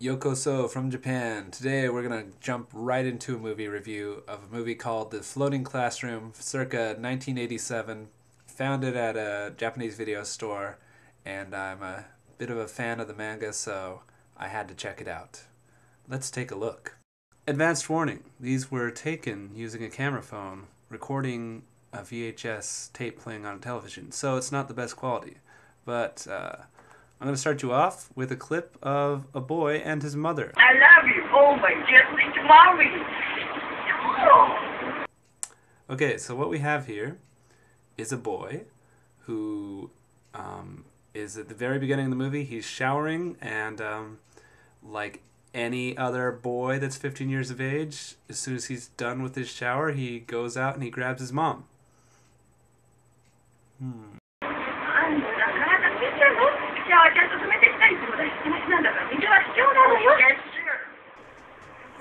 Yokoso from Japan. Today we're going to jump right into a movie review of a movie called The Floating Classroom, circa 1987. Found it at a Japanese video store, and I'm a bit of a fan of the manga, so I had to check it out. Let's take a look. Advanced warning. These were taken using a camera phone, recording a VHS tape playing on a television, so it's not the best quality. But I'm going to start you off with a clip of a boy and his mother. I love you. Oh my dear mommy. Oh. Okay, so what we have here is a boy who is at the very beginning of the movie. He's showering, and like any other boy that's 15 years of age, as soon as he's done with his shower, he goes out and he grabs his mom.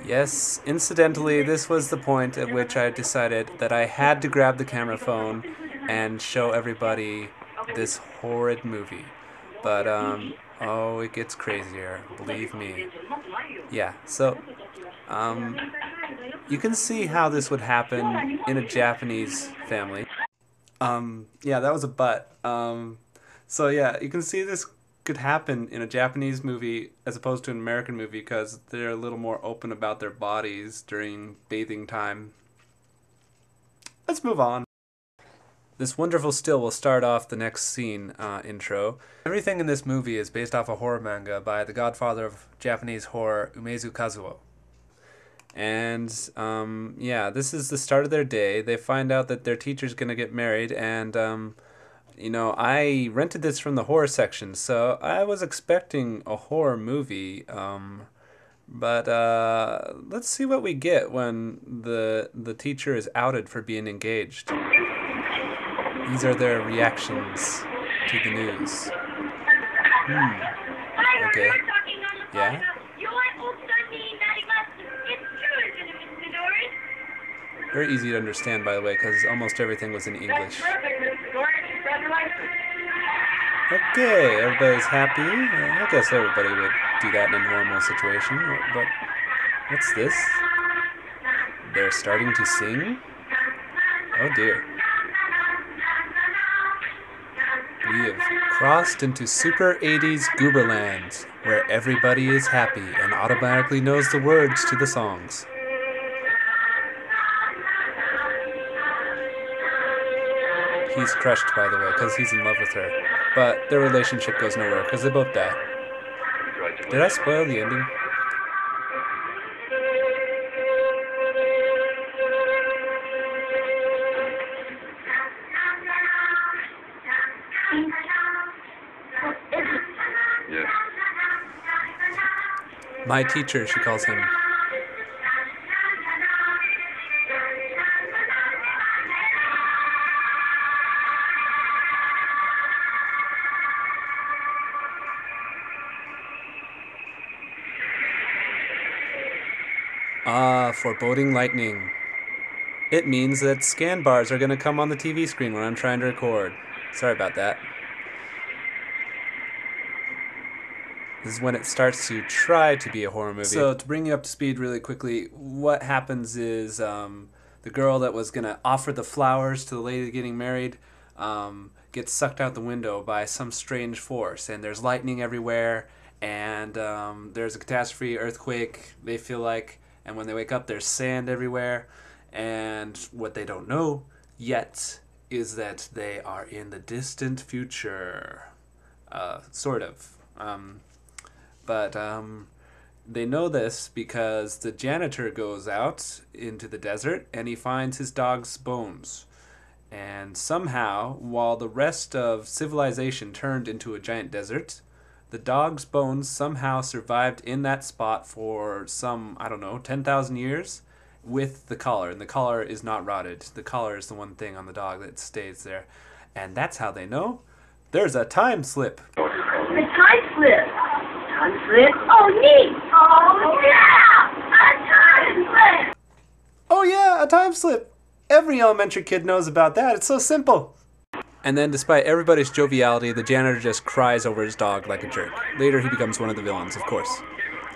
Yes, incidentally, this was the point at which I decided that I had to grab the camera phone and show everybody this horrid movie. But, oh, it gets crazier, believe me. Yeah, so, you can see how this would happen in a Japanese family. Yeah, that was a butt. So yeah, you can see this could happen in a Japanese movie as opposed to an American movie because they're a little more open about their bodies during bathing time. Let's move on. This wonderful still will start off the next scene intro. Everything in this movie is based off a horror manga by the godfather of Japanese horror, Umezu Kazuo. And yeah, this is the start of their day. They find out that their teacher's gonna get married, and you know, I rented this from the horror section, so I was expecting a horror movie. But let's see what we get when the teacher is outed for being engaged. These are their reactions to the news. Okay. Yeah? Very easy to understand, by the way, because almost everything was in English. Okay, everybody's happy. I guess everybody would do that in a normal situation, but what's this? They're starting to sing? Oh dear. We have crossed into Super 80s Gooberland, where everybody is happy and automatically knows the words to the songs. He's crushed, by the way, because he's in love with her. But their relationship goes nowhere, because they both die. Did I spoil the ending? Yeah. My teacher, she calls him. Ah, foreboding lightning. It means that scan bars are going to come on the TV screen when I'm trying to record. Sorry about that. This is when it starts to try to be a horror movie. So to bring you up to speed really quickly, what happens is the girl that was going to offer the flowers to the lady getting married gets sucked out the window by some strange force, and there's lightning everywhere, and there's a catastrophe, earthquake, they feel like. And when they wake up, there's sand everywhere. And what they don't know yet is that they are in the distant future. Sort of. But they know this because the janitor goes out into the desert and he finds his dog's bones. And somehow, while the rest of civilization turned into a giant desert, the dog's bones somehow survived in that spot for some, I don't know, 10,000 years with the collar. And the collar is not rotted. The collar is the one thing on the dog that stays there. And that's how they know there's a time slip. A time slip. Time slip? Oh, neat. Oh, yeah. A time slip. Oh yeah, a time slip. Every elementary kid knows about that. It's so simple. And then, despite everybody's joviality, the janitor just cries over his dog like a jerk. Later, he becomes one of the villains, of course.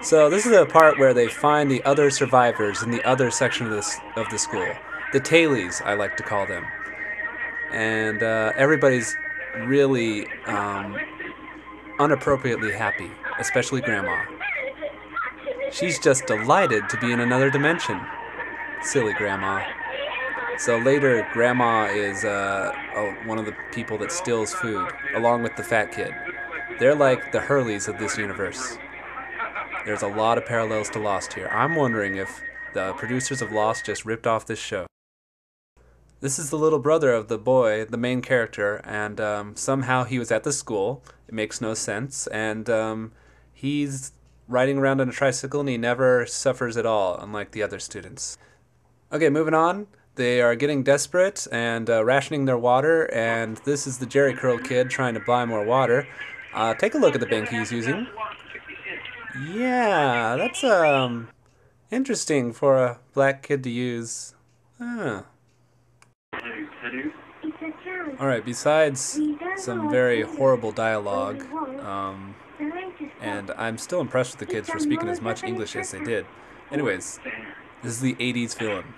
So this is the part where they find the other survivors in the other section of the school. The tailies, I like to call them. And everybody's really unappropriately happy, especially Grandma. She's just delighted to be in another dimension. Silly Grandma. So later, Grandma is one of the people that steals food, along with the fat kid. They're like the Hurleys of this universe. There's a lot of parallels to Lost here. I'm wondering if the producers of Lost just ripped off this show. This is the little brother of the boy, the main character, and somehow he was at the school. It makes no sense, and he's riding around on a tricycle, and he never suffers at all, unlike the other students. Okay, moving on. They are getting desperate and rationing their water, and this is the Jerry Curl kid trying to buy more water. Take a look at the bank he's using. Yeah, that's interesting for a black kid to use. Alright, besides some very horrible dialogue, and I'm still impressed with the kids for speaking as much English as they did. Anyways, this is the 80s villain.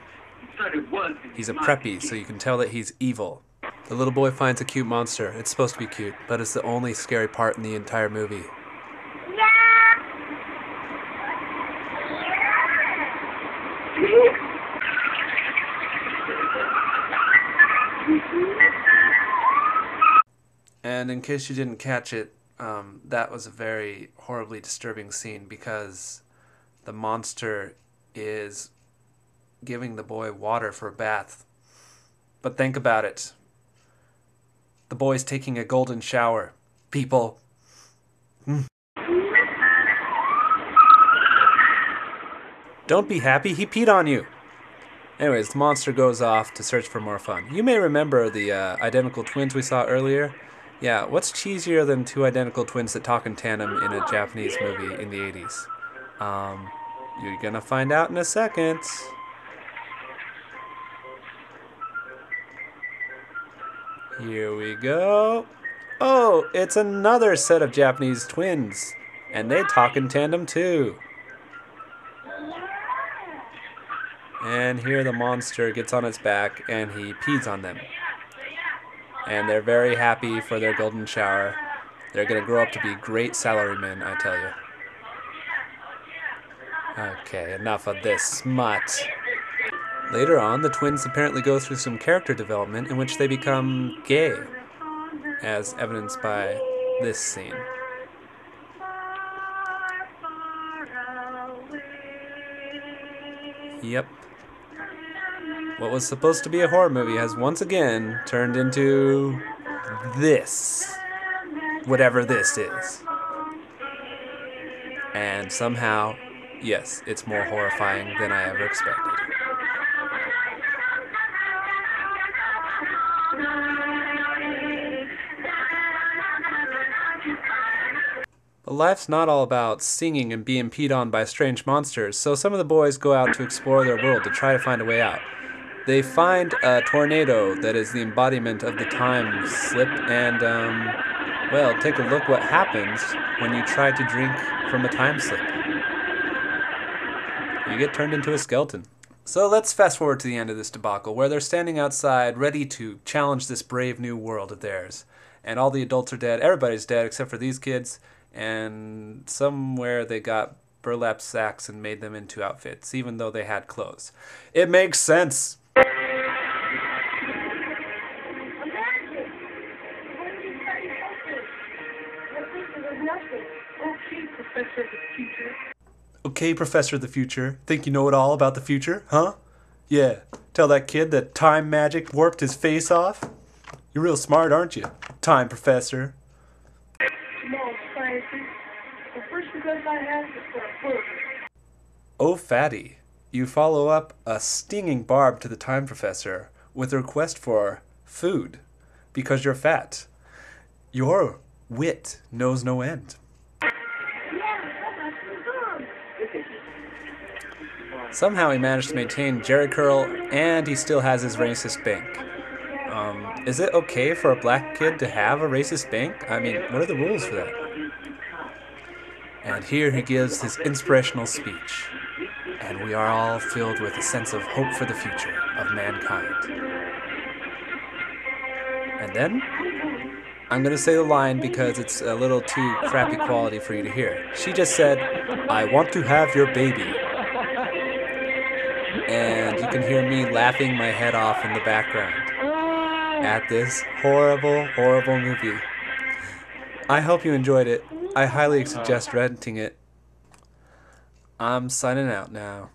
He's a preppy, so you can tell that he's evil. The little boy finds a cute monster. It's supposed to be cute, but it's the only scary part in the entire movie. And in case you didn't catch it, that was a very horribly disturbing scene because the monster is giving the boy water for a bath. But think about it. The boy's taking a golden shower. People. Don't be happy, he peed on you. Anyways, the monster goes off to search for more fun. You may remember the identical twins we saw earlier. Yeah, what's cheesier than two identical twins that talk in tandem in a Japanese movie in the 80s? You're gonna find out in a second. Here we go. Oh, it's another set of Japanese twins. And they talk in tandem too. And here the monster gets on its back and he pees on them. And they're very happy for their golden shower. They're going to grow up to be great salarymen, I tell you. Okay, enough of this smut. Later on, the twins apparently go through some character development in which they become gay, as evidenced by this scene. Yep. What was supposed to be a horror movie has once again turned into this. Whatever this is. And somehow, yes, it's more horrifying than I ever expected. But life's not all about singing and being peed on by strange monsters, so some of the boys go out to explore their world to try to find a way out. They find a tornado that is the embodiment of the time slip, and, well, take a look what happens when you try to drink from a time slip. You get turned into a skeleton. So let's fast forward to the end of this debacle, where they're standing outside ready to challenge this brave new world of theirs. And all the adults are dead. Everybody's dead except for these kids. And somewhere they got burlap sacks and made them into outfits, even though they had clothes. It makes sense. Okay, Professor of the Future. Think you know it all about the future, huh? Yeah, tell that kid that time magic warped his face off? You're real smart, aren't you? Time Professor. Oh, Fatty, you follow up a stinging barb to the Time Professor with a request for food because you're fat. Your wit knows no end. Somehow he managed to maintain Jerry Curl, and he still has his racist bank. Is it okay for a black kid to have a racist bank? I mean, what are the rules for that? And here he gives his inspirational speech. And we are all filled with a sense of hope for the future of mankind. And then, I'm going to say the line because it's a little too crappy quality for you to hear. She just said, "I want to have your baby." And you can hear me laughing my head off in the background at this horrible, horrible movie. I hope you enjoyed it. I highly suggest renting it. I'm signing out now.